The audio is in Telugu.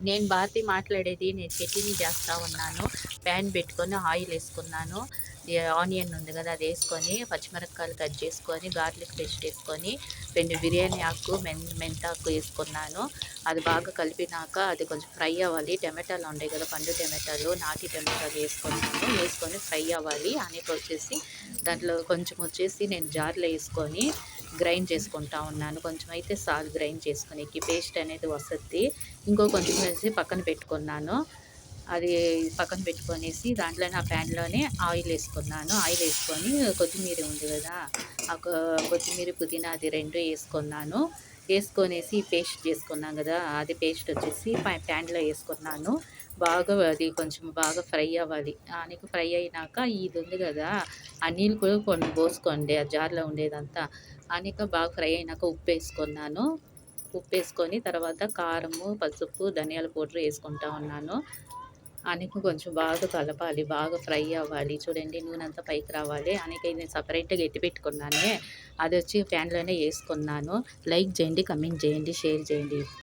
నేను భారతి మాట్లాడేది. నేను చట్నీ చేస్తా ఉన్నాను. ప్యాన్ పెట్టుకొని ఆయిల్ ఏసుకున్నాను. ఆనియన్ ఉంది కదా! అదేసుకొని, పచ్చిమిరపకాయలు కట్ చేసుకొని, గార్లిక్ పేస్ట్ ఏసుకొని, 2 బిర్యానీ ఆకు, మెంతాకు ఏసుకున్నాను. అది బాగా కలిపినాక అది కొంచెం ఫ్రై అవ్వాలి. టమాటాలు ఉంటాయి కదా! పండు టమాటాలు, నాటి టమాటాలు ఏసుకున్నాను. ఏసుకొని ఫ్రై అవ్వాలి. వచ్చేసి దాంట్లో కొంచెం వచ్చేసి నేను జార్‌లో ఏసుకొని గ్రైండ్ చేసుకుంటా ఉన్నాను. కొంచెం అయితే సాలు గ్రైండ్ చేసుకొనేకి పేస్ట్ అనేది వసద్ది. ఇంకో కొంచెం వేసి పక్కన పెట్టుకున్నాను. అది పక్కన పెట్టుకొనేసి దాంట్లోనే ఆ ప్యాన్‌లోనే ఆయిలేసుకున్నాను. ఆయిలేసుకొని కొత్తిమీర ఉంది గదా! ఆ కొత్తిమీర, పుదీనా అది 2 ఏసుకున్నాను. ఏసుకొనేసి పేస్ట్ చేసుకున్నాం గదా! అది పేస్ట్ వచ్చేసి ప్యాన్‌లో ఏసుకున్నాను. బాగా అది కొంచెం బాగా ఫ్రై అవ్వాలి. నీకు ఫ్రై అయినాక ఇది ఉంది గదా! ఆ నీళ్ళు కూడా కొన్ని పోసుకోండి. ఆ జార్‌లో ఉండేదంతా. బాగా ఫ్రై అయినాక ఉప్పేసుకున్నాను. ఉప్పేసుకొని తర్వాత కారము, పసుపు, ధనియాల పౌడర్ ఏసుకుంటా ఉన్నాను. కొంచెం బాగా కలపాలి. బాగా ఫ్రై అవ్వాలి. చూడండి నూనంతా పైకి రావాలి. ఇది సెపరేట్‌గా ఎత్తి పెట్టుకున్నానే, అదొచ్చి ప్యాన్‌లోనే ఏసుకున్నాను. లైక్ చేయండి, కామెంట్ చేయండి, షేర్ చేయండి.